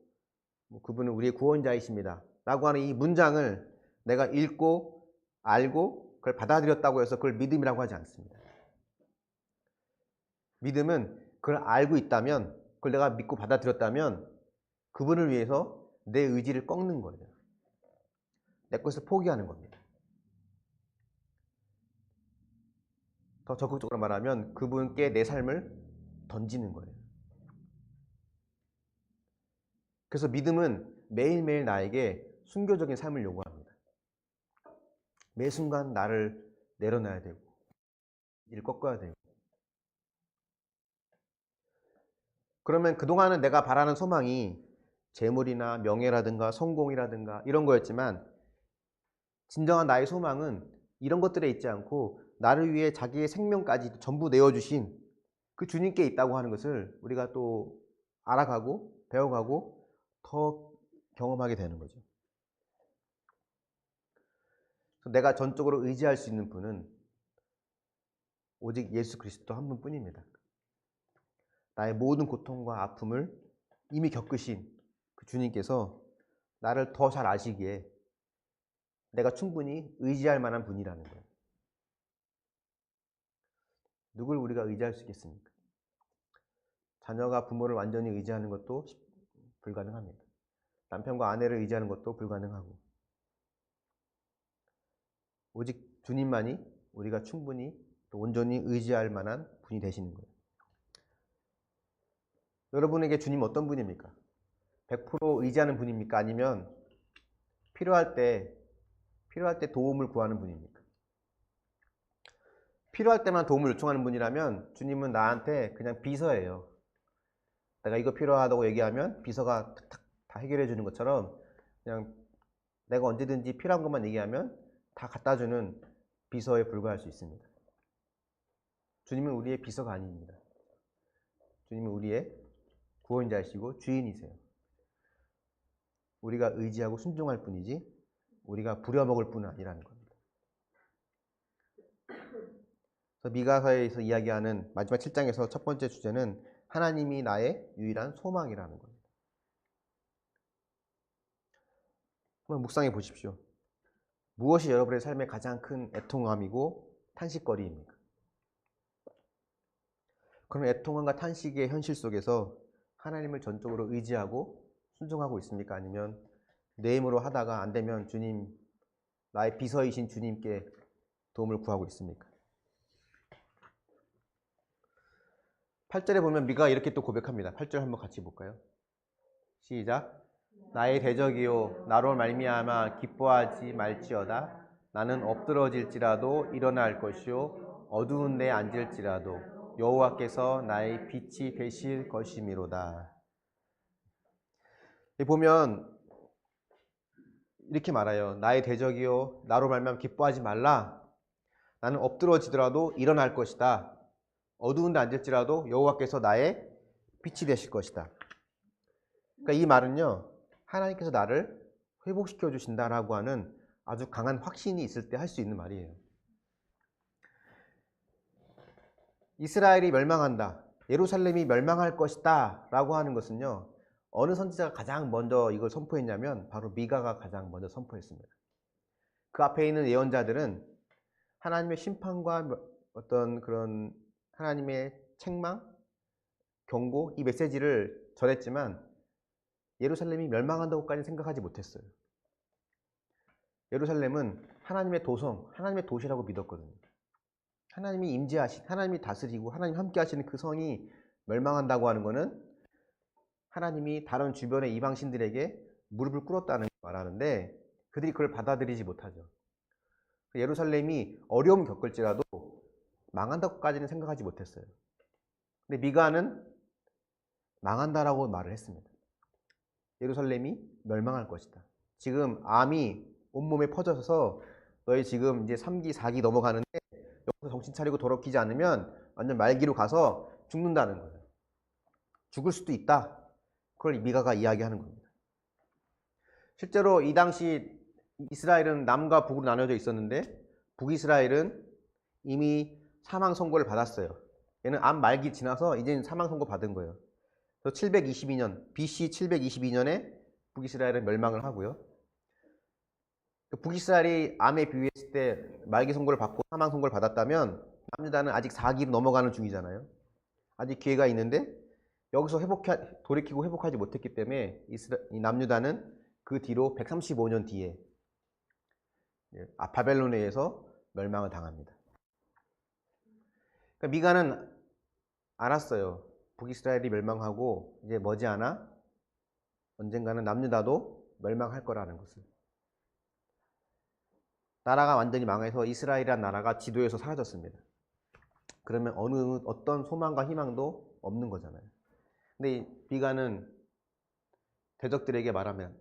그분은 우리의 구원자이십니다. 라고 하는 이 문장을 내가 읽고 알고 그걸 받아들였다고 해서 그걸 믿음이라고 하지 않습니다. 믿음은 그걸 알고 있다면, 그걸 내가 믿고 받아들였다면 그분을 위해서 내 의지를 꺾는 거예요. 내 것을 포기하는 겁니다. 더 적극적으로 말하면 그분께 내 삶을 던지는 거예요. 그래서 믿음은 매일매일 나에게 순교적인 삶을 요구합니다. 매 순간 나를 내려놔야 되고 이를 꺾어야 되고. 그러면 그동안은 내가 바라는 소망이 재물이나 명예라든가 성공이라든가 이런 거였지만 진정한 나의 소망은 이런 것들에 있지 않고 나를 위해 자기의 생명까지 전부 내어주신 그 주님께 있다고 하는 것을 우리가 또 알아가고 배워가고 더 경험하게 되는 거죠. 내가 전적으로 의지할 수 있는 분은 오직 예수 그리스도 한 분뿐입니다. 나의 모든 고통과 아픔을 이미 겪으신 그 주님께서 나를 더 잘 아시기에 내가 충분히 의지할 만한 분이라는 거예요. 누굴 우리가 의지할 수 있겠습니까? 자녀가 부모를 완전히 의지하는 것도 불가능합니다. 남편과 아내를 의지하는 것도 불가능하고 오직 주님만이 우리가 충분히 또 온전히 의지할 만한 분이 되시는 거예요. 여러분에게 주님 어떤 분입니까? 100% 의지하는 분입니까? 아니면 필요할 때 도움을 구하는 분입니까? 필요할 때만 도움을 요청하는 분이라면 주님은 나한테 그냥 비서예요. 내가 이거 필요하다고 얘기하면 비서가 탁탁 다 해결해 주는 것처럼 그냥 내가 언제든지 필요한 것만 얘기하면 다 갖다 주는 비서에 불과할 수 있습니다. 주님은 우리의 비서가 아닙니다. 주님은 우리의 구원자이시고 주인이세요. 우리가 의지하고 순종할 뿐이지 우리가 부려먹을 뿐은 아니라는 겁니다. 그래서 미가서에서 이야기하는 마지막 7장에서 첫 번째 주제는 하나님이 나의 유일한 소망이라는 겁니다. 한번 묵상해 보십시오. 무엇이 여러분의 삶의 가장 큰 애통함이고 탄식거리입니까? 그럼 애통함과 탄식의 현실 속에서 하나님을 전적으로 의지하고 순종하고 있습니까? 아니면 내 힘으로 하다가 안 되면 주님, 나의 비서이신 주님께 도움을 구하고 있습니까? 8절에 보면 미가가 이렇게 또 고백합니다. 8절 한번 같이 볼까요? 시작. 나의 대적이요 나로 말미암아 기뻐하지 말지어다. 나는 엎드러질지라도 일어날 것이요 어두운 데 앉을지라도 여호와께서 나의 빛이 되실 것이미로다. 보면 이렇게 말해요. 나의 대적이요 나로 말미암아 기뻐하지 말라. 나는 엎드러지더라도 일어날 것이다. 어두운 데 앉을지라도 여호와께서 나의 빛이 되실 것이다. 그러니까 이 말은요. 하나님께서 나를 회복시켜 주신다라고 하는 아주 강한 확신이 있을 때 할 수 있는 말이에요. 이스라엘이 멸망한다. 예루살렘이 멸망할 것이다. 라고 하는 것은요. 어느 선지자가 가장 먼저 이걸 선포했냐면 바로 미가가 가장 먼저 선포했습니다. 그 앞에 있는 예언자들은 하나님의 심판과 어떤 그런 하나님의 책망, 경고, 이 메시지를 전했지만 예루살렘이 멸망한다고까지 생각하지 못했어요. 예루살렘은 하나님의 도성, 하나님의 도시라고 믿었거든요. 하나님이 임재하신, 하나님이 다스리고 하나님 함께 하시는 그 성이 멸망한다고 하는 것은 하나님이 다른 주변의 이방신들에게 무릎을 꿇었다는 걸 말하는데 그들이 그걸 받아들이지 못하죠. 예루살렘이 어려움을 겪을지라도 망한다고까지는 생각하지 못했어요. 근데 미가는 망한다라고 말을 했습니다. 예루살렘이 멸망할 것이다. 지금 암이 온몸에 퍼져서 너희 지금 이제 3기, 4기 넘어가는데 여기서 정신 차리고 돌아오지 않으면 완전 말기로 가서 죽는다는 거예요. 죽을 수도 있다. 그걸 미가가 이야기하는 겁니다. 실제로 이 당시 이스라엘은 남과 북으로 나눠져 있었는데 북이스라엘은 이미 사망 선고를 받았어요. 얘는 암 말기 지나서 이제는 사망 선고 받은 거예요. 그래서 722년 BC 722년에 북이스라엘은 멸망을 하고요. 북이스라엘이 암에 비유했을 때 말기 선고를 받고 사망 선고를 받았다면 남유다는 아직 4기로 넘어가는 중이잖아요. 아직 기회가 있는데 여기서 돌이키고 회복하지 못했기 때문에 이 남유다는 그 뒤로 135년 뒤에 바벨론에 의해서 멸망을 당합니다. 그러니까 미가는 알았어요. 북이스라엘이 멸망하고 이제 머지않아 언젠가는 남유다도 멸망할 거라는 것을. 나라가 완전히 망해서 이스라엘이라는 나라가 지도에서 사라졌습니다. 그러면 어떤 소망과 희망도 없는 거잖아요. 근데 미가는 대적들에게 말하면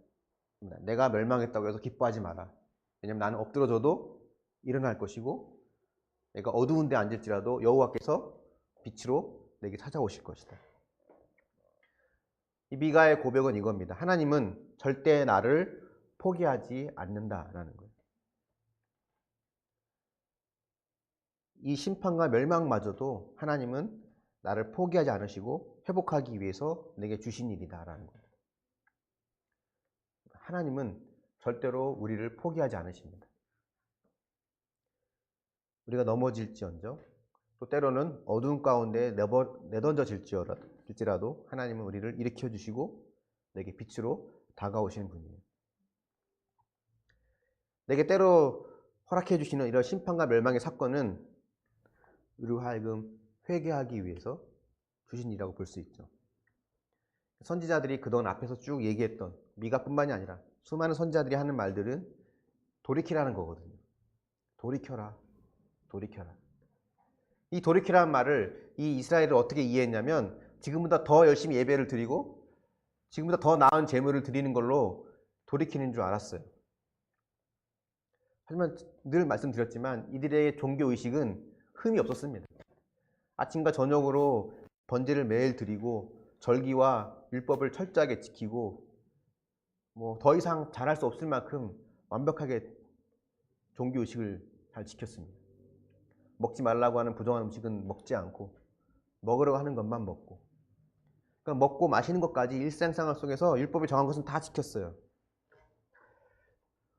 내가 멸망했다고 해서 기뻐하지 마라. 왜냐면 나는 엎드러져도 일어날 것이고 내가 어두운 데 앉을지라도 여호와께서 빛으로 내게 찾아오실 것이다. 이 미가의 고백은 이겁니다. 하나님은 절대 나를 포기하지 않는다라는 거예요. 이 심판과 멸망마저도 하나님은 나를 포기하지 않으시고 회복하기 위해서 내게 주신 일이다라는 거예요. 하나님은 절대로 우리를 포기하지 않으십니다. 우리가 넘어질지언정 또 때로는 어두운 가운데 내던져질지라도 하나님은 우리를 일으켜 주시고 내게 빛으로 다가오시는 분이에요. 내게 때로 허락해 주시는 이런 심판과 멸망의 사건은 우리로 하여금 회개하기 위해서 주신 일이라고 볼 수 있죠. 선지자들이 그동안 앞에서 쭉 얘기했던 미가뿐만이 아니라 수많은 선지자들이 하는 말들은 돌이키라는 거거든요. 돌이켜라. 돌이켜라. 이 돌이키라는 말을 이 이스라엘을 어떻게 이해했냐면 지금보다 더 열심히 예배를 드리고 지금보다 더 나은 제물을 드리는 걸로 돌이키는 줄 알았어요. 하지만 늘 말씀드렸지만 이들의 종교의식은 흠이 없었습니다. 아침과 저녁으로 번제를 매일 드리고 절기와 율법을 철저하게 지키고 더 이상 잘할 수 없을 만큼 완벽하게 종교의식을 잘 지켰습니다. 먹지 말라고 하는 부정한 음식은 먹지 않고 먹으려고 하는 것만 먹고 그러니까 먹고 마시는 것까지 일상생활 속에서 율법이 정한 것은 다 지켰어요.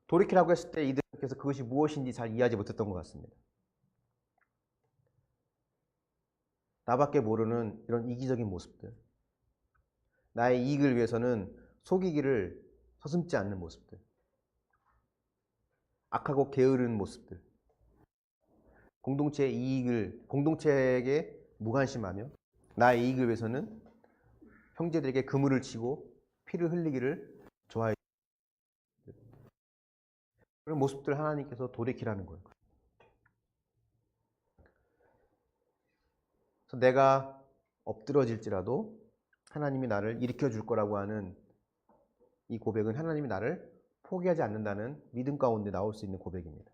돌이키라고 했을 때 이들께서 그것이 무엇인지 잘 이해하지 못했던 것 같습니다. 나밖에 모르는 이런 이기적인 모습들, 나의 이익을 위해서는 속이기를 서슴지 않는 모습들, 악하고 게으른 모습들, 공동체의 이익을 공동체에게 무관심하며 나의 이익을 위해서는 형제들에게 그물을 치고 피를 흘리기를 좋아해요. 그런 모습들 하나님께서 돌이키라는 거예요. 그래서 내가 엎드러질지라도 하나님이 나를 일으켜 줄 거라고 하는 이 고백은 하나님이 나를 포기하지 않는다는 믿음 가운데 나올 수 있는 고백입니다.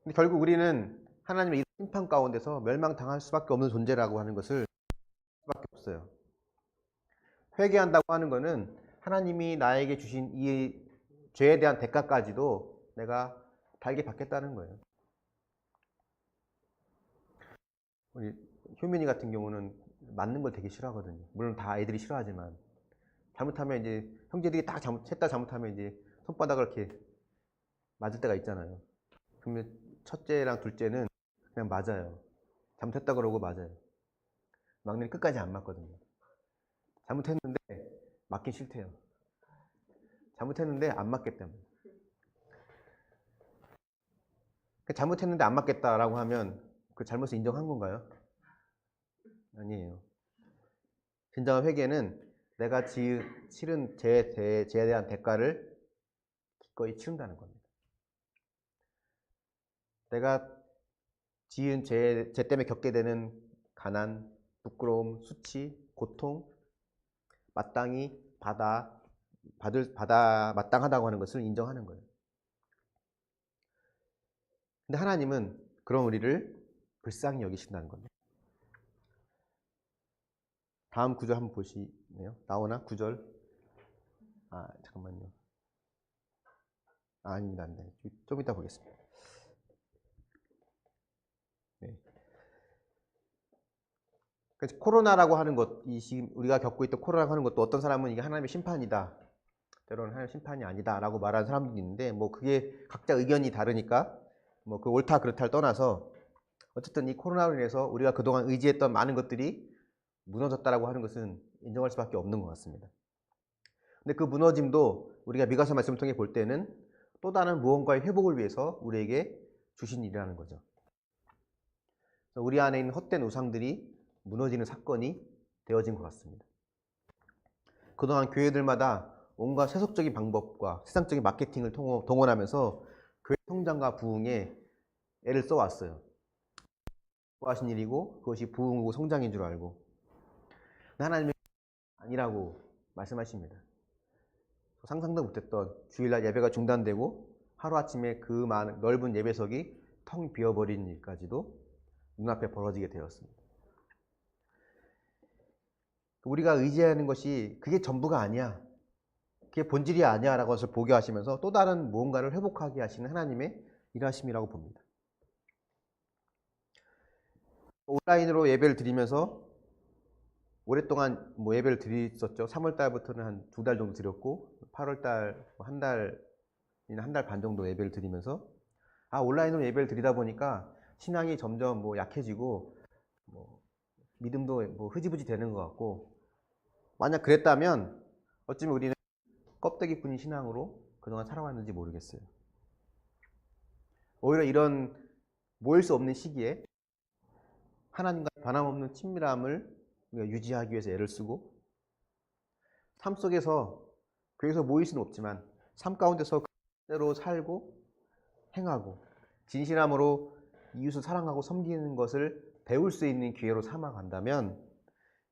근데 결국 우리는 하나님의 심판 가운데서 멸망당할 수밖에 없는 존재라고 하는 것을 수밖에 없어요. 회개한다고 하는 것은 하나님이 나에게 주신 이 죄에 대한 대가까지도 내가 달게 받겠다는 거예요. 우리 효민이 같은 경우는 맞는 걸 되게 싫어하거든요. 물론 다 애들이 싫어하지만 잘못하면 이제 형제들이 셋 다 잘못하면 이제 손바닥을 이렇게 맞을 때가 있잖아요. 그러면 첫째랑 둘째는 그냥 맞아요. 잘못했다 그러고 맞아요. 막내는 끝까지 안 맞거든요. 잘못했는데 맞긴 싫대요. 잘못했는데 안 맞겠다며. 잘못했는데 안 맞겠다라고 하면 그 잘못을 인정한 건가요? 아니에요. 진정한 회개는 내가 치른 죄에 대한 대가를 기꺼이 치른다는 겁니다. 내가 지은 죄 때문에 겪게 되는 가난, 부끄러움, 수치, 고통, 마땅히 마땅하다고 하는 것을 인정하는 거예요. 근데 하나님은 그런 우리를 불쌍히 여기신다는 겁니다. 다음 구절 한번 보시네요. 나오나? 9절. 잠깐만요. 아닙니다. 네. 좀 이따 보겠습니다. 네. 그래서 코로나라고 하는 것, 이 지금 우리가 겪고 있던 코로나라고 하는 것도 어떤 사람은 이게 하나님의 심판이다, 때로는 하나님의 심판이 아니다라고 말하는 사람들이 있는데, 뭐 그게 각자 의견이 다르니까 뭐 그 옳다 그렇다를 떠나서 어쨌든 이 코로나로 인해서 우리가 그동안 의지했던 많은 것들이 무너졌다라고 하는 것은 인정할 수밖에 없는 것 같습니다. 근데 그 무너짐도 우리가 미가서 말씀을 통해 볼 때는 또 다른 무언가의 회복을 위해서 우리에게 주신 일이라는 거죠. 우리 안에 있는 헛된 우상들이 무너지는 사건이 되어진 것 같습니다. 그동안 교회들마다 온갖 세속적인 방법과 세상적인 마케팅을 동원하면서 교회 성장과 부흥에 애를 써왔어요. 하신 일이고 그것이 부흥이고 성장인 줄 알고, 하나님은 아니라고 말씀하십니다. 상상도 못했던 주일날 예배가 중단되고 하루아침에 그 많은 넓은 예배석이 텅 비어버린 일까지도 눈앞에 벌어지게 되었습니다. 우리가 의지하는 것이 그게 전부가 아니야, 그게 본질이 아니야 라고 해서 보게 하시면서 또 다른 무언가를 회복하게 하시는 하나님의 일하심이라고 봅니다. 온라인으로 예배를 드리면서 오랫동안 뭐 예배를 드렸었죠. 3월달부터는 한 2달 정도 드렸고 8월달 한 달 반 정도 예배를 드리면서 온라인으로 예배를 드리다 보니까 신앙이 점점 뭐 약해지고 뭐 믿음도 뭐 흐지부지 되는 것 같고, 만약 그랬다면 어쩌면 우리는 껍데기뿐인 신앙으로 그동안 살아왔는지 모르겠어요. 오히려 이런 모일 수 없는 시기에 하나님과 변함없는 친밀함을 유지하기 위해서 애를 쓰고, 삶 속에서 교회에서 모일 수는 없지만 삶 가운데서 그대로 살고 행하고 진실함으로 이웃을 사랑하고 섬기는 것을 배울 수 있는 기회로 삼아간다면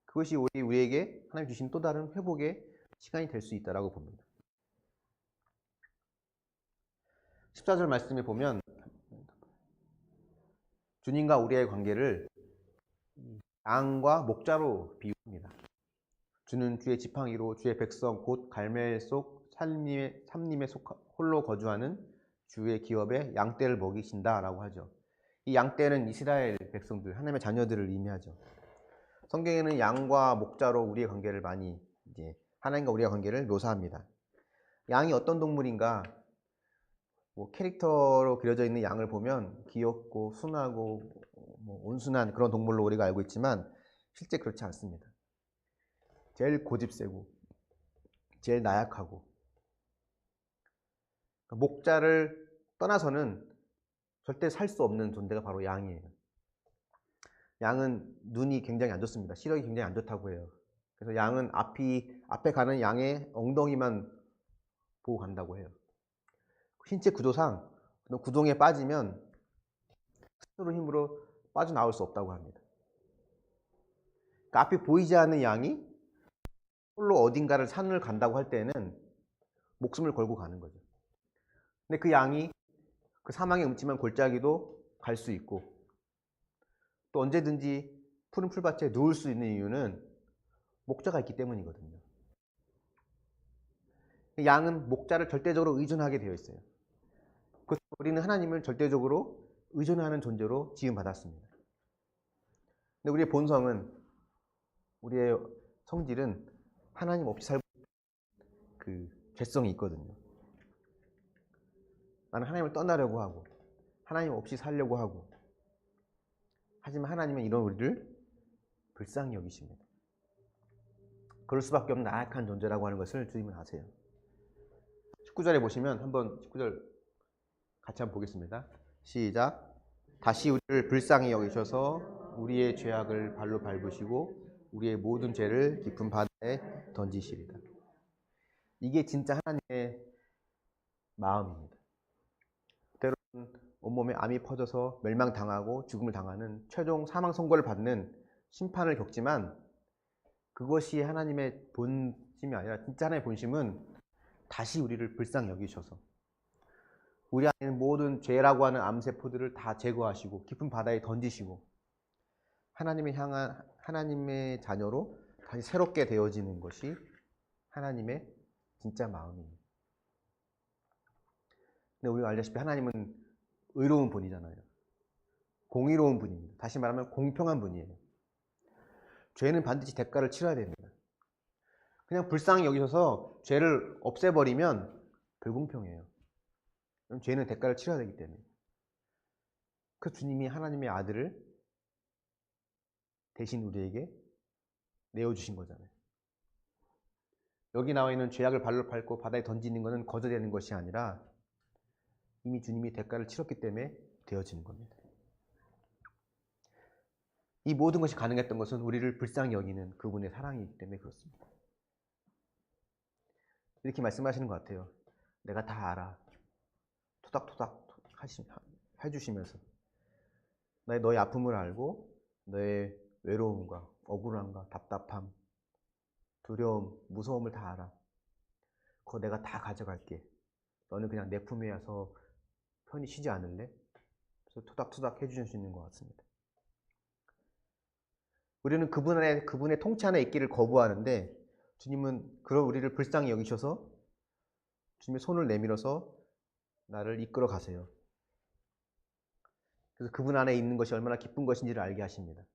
그것이 우리에게 하나님 주신 또 다른 회복의 시간이 될 수 있다고 봅니다. 14절 말씀에 보면 주님과 우리의 관계를 양과 목자로 비유합니다. 주는 주의 지팡이로 주의 백성 곧 갈멜 속 삼림에 홀로 거주하는 주의 기업에 양떼를 먹이신다라고 하죠. 이 양떼는 이스라엘 백성들, 하나님의 자녀들을 의미하죠. 성경에는 양과 목자로 우리의 관계를 많이 하나님과 우리의 관계를 묘사합니다. 양이 어떤 동물인가? 뭐 캐릭터로 그려져 있는 양을 보면 귀엽고 순하고 뭐 온순한 그런 동물로 우리가 알고 있지만 실제 그렇지 않습니다. 제일 고집세고 제일 나약하고, 목자를 떠나서는 절대 살 수 없는 존재가 바로 양이에요. 양은 눈이 굉장히 안 좋습니다. 시력이 굉장히 안 좋다고 해요. 그래서 양은 앞에 가는 양의 엉덩이만 보고 간다고 해요. 신체 구조상 구동에 빠지면 스스로 힘으로 빠져나올 수 없다고 합니다. 그러니까 앞이 보이지 않는 양이 홀로 어딘가를 산을 간다고 할 때는 목숨을 걸고 가는 거죠. 근데 그 양이 그 사망의 음침한 골짜기도 갈 수 있고 또 언제든지 푸른 풀밭에 누울 수 있는 이유는 목자가 있기 때문이거든요. 양은 목자를 절대적으로 의존하게 되어 있어요. 우리는 하나님을 절대적으로 의존하는 존재로 지음받았습니다. 근데 우리의 본성은, 우리의 성질은 하나님 없이 살고 그 죄성이 있거든요. 나는 하나님을 떠나려고 하고 하나님 없이 살려고 하고, 하지만 하나님은 이런 우리를 불쌍히 여기십니다. 그럴 수밖에 없는 나약한 존재라고 하는 것을 주님은 아세요. 19절에 보시면 한번 19절 같이 한번 보겠습니다. 시작. 다시 우리를 불쌍히 여기셔서 우리의 죄악을 발로 밟으시고 우리의 모든 죄를 깊은 바다에 던지시리다. 이게 진짜 하나님의 마음입니다. 때로는 온몸에 암이 퍼져서 멸망당하고 죽음을 당하는 최종 사망 선고를 받는 심판을 겪지만 그것이 하나님의 본심이 아니라 진짜 하나님의 본심은 다시 우리를 불쌍히 여기셔서 우리 안에 있는 모든 죄라고 하는 암세포들을 다 제거하시고 깊은 바다에 던지시고 하나님의 자녀로 다시 새롭게 되어지는 것이 하나님의 진짜 마음입니다. 근데 우리가 알다시피 하나님은 의로운 분이잖아요. 공의로운 분입니다. 다시 말하면 공평한 분이에요. 죄는 반드시 대가를 치러야 됩니다. 그냥 불쌍히 여기셔서 죄를 없애버리면 불공평해요. 그럼 죄는 대가를 치러야 되기 때문에. 그 주님이 하나님의 아들을 대신 우리에게 내어주신 거잖아요. 여기 나와 있는 죄악을 발로 밟고 바다에 던지는 것은 거저되는 것이 아니라 이미 주님이 대가를 치렀기 때문에 되어지는 겁니다. 이 모든 것이 가능했던 것은 우리를 불쌍히 여기는 그분의 사랑이기 때문에 그렇습니다. 이렇게 말씀하시는 것 같아요. 내가 다 알아. 토닥토닥 해주시면서 너의 아픔을 알고 너의 외로움과 억울함과 답답함, 두려움, 무서움을 다 알아. 그거 내가 다 가져갈게. 너는 그냥 내 품에 와서 편히 쉬지 않을래? 그래서 토닥토닥 해주실 수 있는 것 같습니다. 우리는 그분의 통치 안에 있기를 거부하는데 주님은 그런 우리를 불쌍히 여기셔서 주님의 손을 내밀어서 나를 이끌어 가세요. 그래서 그분 안에 있는 것이 얼마나 기쁜 것인지를 알게 하십니다.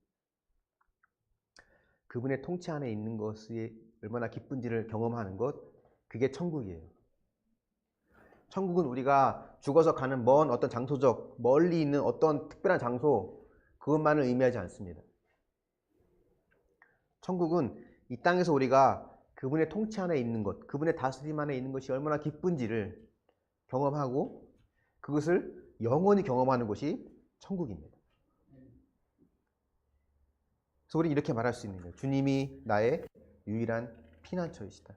그분의 통치 안에 있는 것이 얼마나 기쁜지를 경험하는 것, 그게 천국이에요. 천국은 우리가 죽어서 가는 먼 어떤 장소적, 멀리 있는 어떤 특별한 장소, 그것만을 의미하지 않습니다. 천국은 이 땅에서 우리가 그분의 통치 안에 있는 것, 그분의 다스림 안에 있는 것이 얼마나 기쁜지를 경험하고 그것을 영원히 경험하는 것이 천국입니다. 그래서 우리는 이렇게 말할 수 있는 거예요. 주님이 나의 유일한 피난처이시다.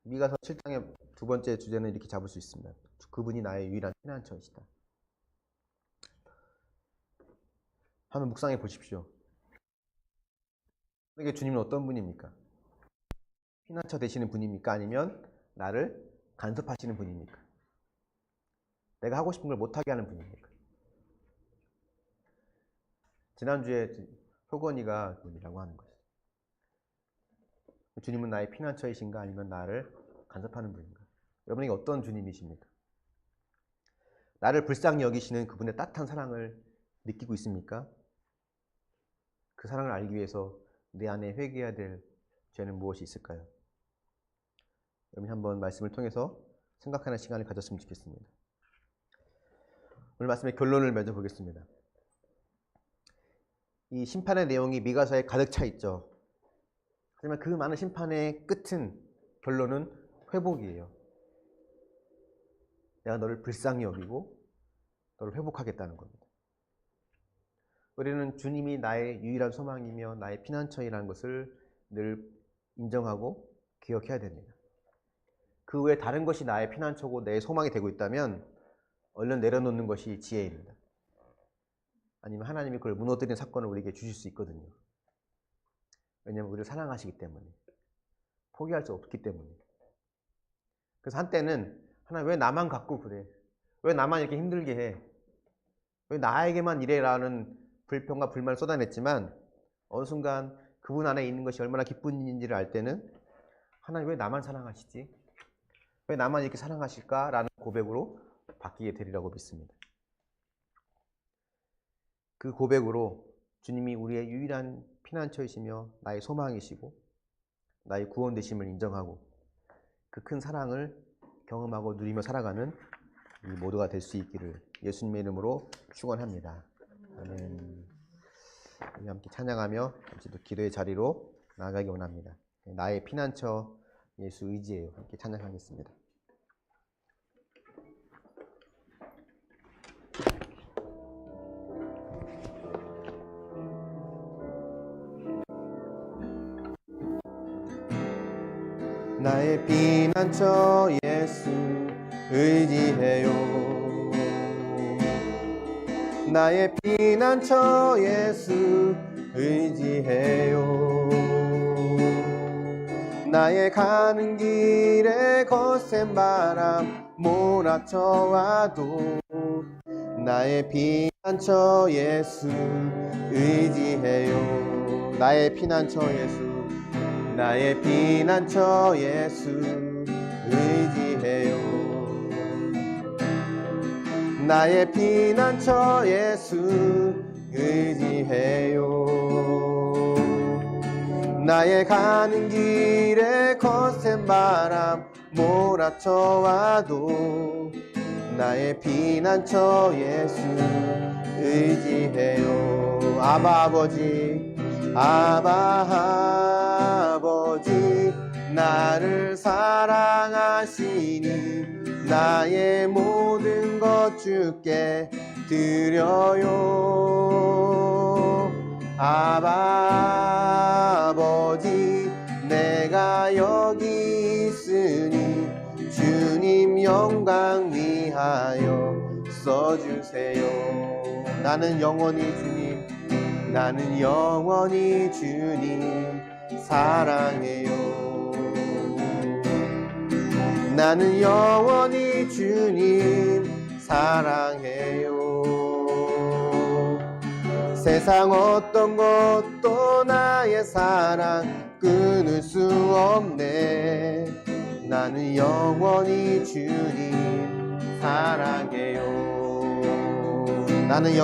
미가서 7장의 두 번째 주제는 이렇게 잡을 수 있습니다. 그분이 나의 유일한 피난처이시다. 한번 묵상해 보십시오. 이게 주님은 어떤 분입니까? 피난처 되시는 분입니까? 아니면 나를 간섭하시는 분입니까? 내가 하고 싶은 걸 못하게 하는 분입니까? 지난주에 효건이가 분이라고 하는 거예요. 주님은 나의 피난처이신가? 아니면 나를 간섭하는 분인가? 여러분에게 어떤 주님이십니까? 나를 불쌍히 여기시는 그분의 따뜻한 사랑을 느끼고 있습니까? 그 사랑을 알기 위해서 내 안에 회개해야 될 죄는 무엇이 있을까요? 여러분 한번 말씀을 통해서 생각하는 시간을 가졌으면 좋겠습니다. 오늘 말씀의 결론을 맺어 보겠습니다. 이 심판의 내용이 미가서에 가득 차 있죠. 하지만 그 많은 심판의 끝은, 결론은 회복이에요. 내가 너를 불쌍히 여기고 너를 회복하겠다는 겁니다. 우리는 주님이 나의 유일한 소망이며 나의 피난처이라는 것을 늘 인정하고 기억해야 됩니다. 그 외에 다른 것이 나의 피난처고 내 소망이 되고 있다면 얼른 내려놓는 것이 지혜입니다. 아니면 하나님이 그걸 무너뜨리는 사건을 우리에게 주실 수 있거든요. 왜냐하면 우리를 사랑하시기 때문에, 포기할 수 없기 때문에. 그래서 한때는 하나님 왜 나만 갖고 그래? 왜 나만 이렇게 힘들게 해? 왜 나에게만 이래라는 불평과 불만을 쏟아냈지만 어느 순간 그분 안에 있는 것이 얼마나 기쁜 일인지를 알 때는 하나님 왜 나만 사랑하시지? 왜 나만 이렇게 사랑하실까? 라는 고백으로 바뀌게 되리라고 믿습니다. 그 고백으로 주님이 우리의 유일한 피난처이시며 나의 소망이시고 나의 구원 되심을 인정하고 그 큰 사랑을 경험하고 누리며 살아가는 우리 모두가 될 수 있기를 예수님의 이름으로 축원합니다. 아멘. 우리 함께 찬양하며 또 기도의 자리로 나아가기 원합니다. 나의 피난처 예수 의지예요. 함께 찬양하겠습니다. 나의 피난처 예수 의지해요. 나의 피난처 예수 의지해요. 나의 가는 길에 거센 바람 몰아쳐와도 나의 피난처 예수 의지해요. 나의 피난처 예수, 나의 피난처 예수 의지해요. 나의 피난처 예수 의지해요. 나의 가는 길에 거센 바람 몰아쳐와도 나의 피난처 예수 의지해요. 아바 아버지, 아바 아버지, 나를 사랑하시니 나의 모든 것 주께 드려요. 아바 아버지, 내가 여기 있으니 주님 영광 위하여 써주세요. 나는 영원히 주님, 나는 영원히 주님 사랑해요. 나는 영원히 주님 사랑해요. 세상 어떤 것도 나의 사랑 끊을 수 없네. 나는 영원히 주님 사랑해요. 나는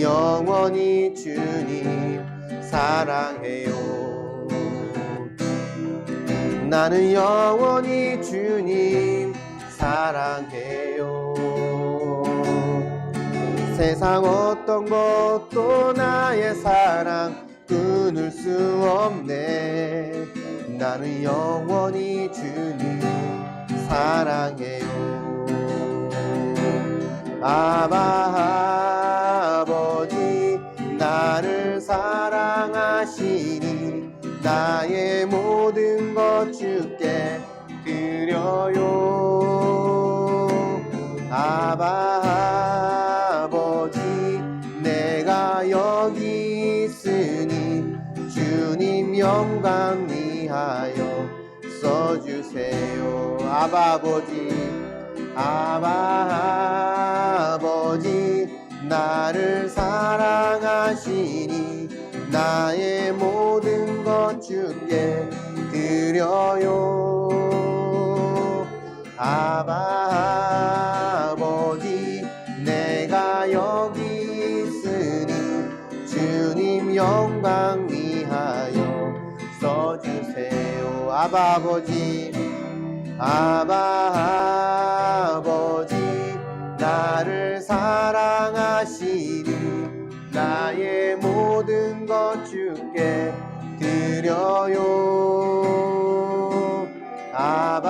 영원히 주님 사랑해요. 나는 영원히 주님 사랑해요. 세상 어떤 것도 나의 사랑 끊을 수 없네. 나는 영원히 주님 사랑해요. 아바 아버지, 나를 사랑하시니 나의 모든 것 주께 드려요. 아바 아버지, 내가 여기 있으니 주님 영광 위하여 써주세요. 아바 아버지, 아바 아버지, 나를 사랑하시니 나의 모든 것 주께 드려요. 아바 아버지, 내가 여기 있으니 주님 영광 위하여 써주세요. 아바 아버지, 아바 아버지, 나를 사랑하시니 나의 모든 것 주께 드려요. 아바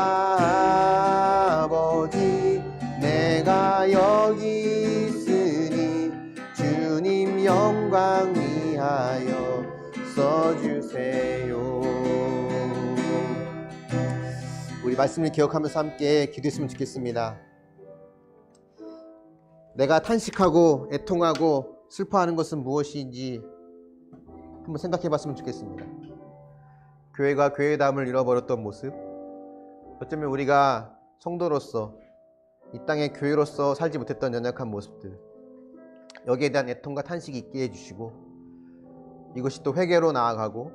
아버지, 내가 여기 있으니 주님 영광 위하여 써주세요. 우리 말씀을 기억하면서 함께 기도했으면 좋겠습니다. 내가 탄식하고 애통하고 슬퍼하는 것은 무엇인지 한번 생각해 봤으면 좋겠습니다. 교회가 교회담을 잃어버렸던 모습, 어쩌면 우리가 성도로서 이 땅의 교회로서 살지 못했던 연약한 모습들, 여기에 대한 애통과 탄식이 있게 해주시고 이것이 또 회개로 나아가고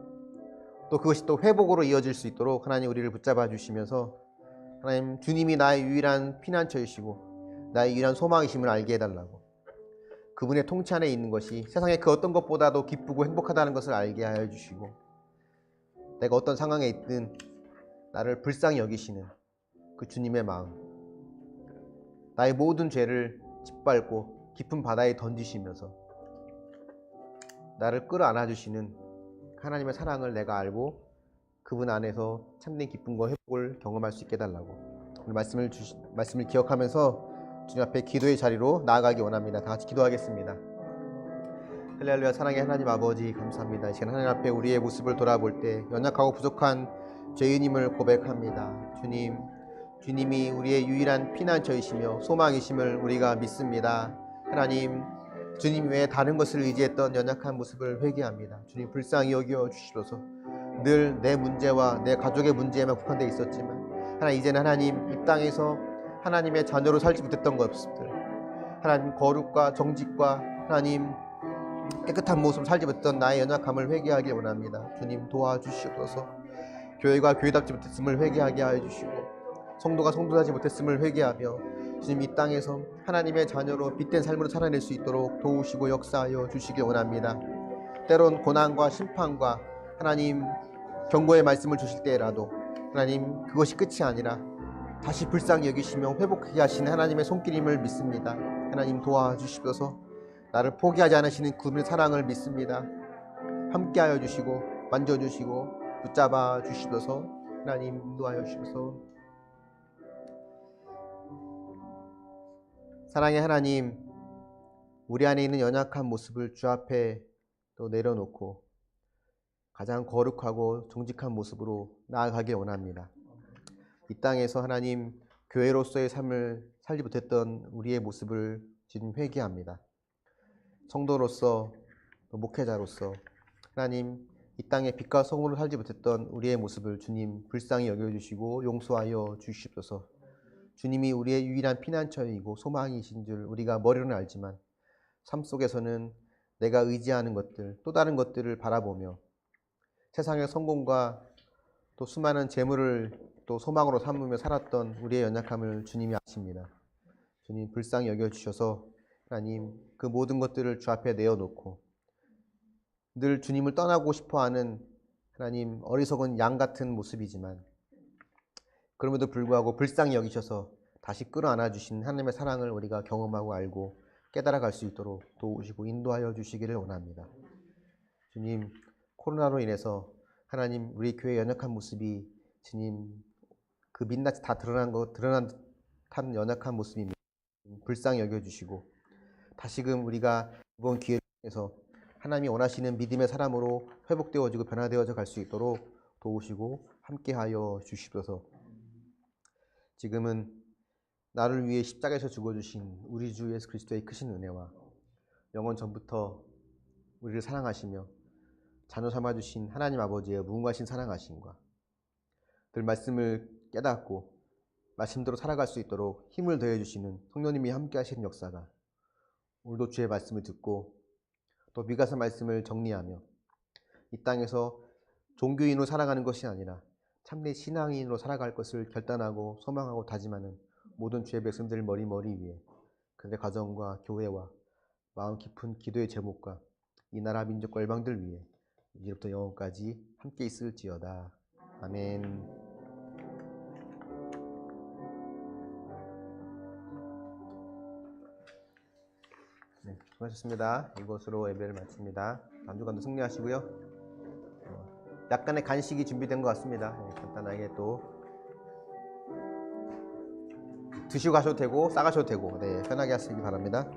또 그것이 또 회복으로 이어질 수 있도록 하나님 우리를 붙잡아 주시면서 하나님 주님이 나의 유일한 피난처이시고 나의 유일한 소망이심을 알게 해달라고, 그분의 통치 안에 있는 것이 세상의 그 어떤 것보다도 기쁘고 행복하다는 것을 알게 하여 주시고, 내가 어떤 상황에 있든 나를 불쌍히 여기시는 그 주님의 마음, 나의 모든 죄를 짓밟고 깊은 바다에 던지시면서 나를 끌어안아 주시는 하나님의 사랑을 내가 알고 그분 안에서 참된 기쁨과 회복을 경험할 수 있게 해달라고, 오늘 말씀을 기억하면서 주님 앞에 기도의 자리로 나아가기 원합니다. 다 같이 기도하겠습니다. 할렐루야. 사랑의 하나님 아버지, 감사합니다. 이 시간 하나님 앞에 우리의 모습을 돌아볼 때 연약하고 부족한 죄인임을 고백합니다. 주님이 우리의 유일한 피난처이시며 소망이심을 우리가 믿습니다. 하나님, 주님 외에 다른 것을 의지했던 연약한 모습을 회개합니다. 주님, 불쌍히 여겨 주시소서. 늘 내 문제와 내 가족의 문제에만 국한되어 있었지만 하나님, 이제는 하나님 이 땅에서 하나님의 자녀로 살지 못했던 것들, 하나님 거룩과 정직과 하나님 깨끗한 모습을 살지 못했던 나의 연약함을 회개하길 원합니다. 주님, 도와주시옵소서. 교회가 교회답지 못했음을 회개하게 하여 주시고 성도가 성도하지 못했음을 회개하며 주님 이 땅에서 하나님의 자녀로 빛된 삶으로 살아낼 수 있도록 도우시고 역사하여 주시길 원합니다. 때론 고난과 심판과 하나님 경고의 말씀을 주실 때라도 하나님 그것이 끝이 아니라 다시 불쌍히 여기시며 회복하게 하시는 하나님의 손길임을 믿습니다. 하나님 도와주시옵소서. 나를 포기하지 않으시는 그분의 사랑을 믿습니다. 함께하여 주시고 만져주시고 붙잡아 주시옵소서. 하나님 인도하여 주시옵소서. 사랑의 하나님, 우리 안에 있는 연약한 모습을 주 앞에 또 내려놓고 가장 거룩하고 정직한 모습으로 나아가길 원합니다. 이 땅에서 하나님 교회로서의 삶을 살지 못했던 우리의 모습을 지금 회개합니다. 성도로서 또 목회자로서 하나님 이 땅에 빛과 성으로 살지 못했던 우리의 모습을 주님 불쌍히 여겨주시고 용서하여 주시옵소서. 주님이 우리의 유일한 피난처이고 소망이신 줄 우리가 머리로는 알지만 삶 속에서는 내가 의지하는 것들 또 다른 것들을 바라보며 세상의 성공과 또 수많은 재물을 또 소망으로 삼으며 살았던 우리의 연약함을 주님이 아십니다. 주님 불쌍히 여겨주셔서 하나님 그 모든 것들을 주 앞에 내어놓고 늘 주님을 떠나고 싶어하는 하나님 어리석은 양 같은 모습이지만 그럼에도 불구하고 불쌍히 여기셔서 다시 끌어안아 주신 하나님의 사랑을 우리가 경험하고 알고 깨달아 갈 수 있도록 도우시고 인도하여 주시기를 원합니다. 주님 코로나로 인해서 하나님 우리 교회의 연약한 모습이 주님 그 민낯이 다 드러난 듯한 연약한 모습입니다. 불쌍히 여겨주시고 다시금 우리가 이번 기회를 통해서 하나님이 원하시는 믿음의 사람으로 회복되어지고 변화되어져 갈 수 있도록 도우시고 함께하여 주시옵소서. 지금은 나를 위해 십자가에서 죽어주신 우리 주 예수 그리스도의 크신 은혜와 영원 전부터 우리를 사랑하시며 자녀 삼아주신 하나님 아버지의 무궁하신 사랑하심과 늘 말씀을 깨닫고 말씀대로 살아갈 수 있도록 힘을 더해주시는 성령님이 함께 하시는 역사가 오늘도 주의 말씀을 듣고 또 미가서 말씀을 정리하며 이 땅에서 종교인으로 살아가는 것이 아니라 참된 신앙인으로 살아갈 것을 결단하고 소망하고 다짐하는 모든 주의 백성들 머리 위에 그들의 가정과 교회와 마음 깊은 기도의 제목과 이 나라 민족과 열방들 위에 이제부터 영원까지 함께 있을지어다. 아멘. 네, 수고하셨습니다. 이것으로 예배를 마칩니다. 다음 주간도 승리하시고요. 약간의 간식이 준비된 것 같습니다. 네, 간단하게 또 드시고 가셔도 되고 싸가셔도 되고 네, 편하게 하시기 바랍니다.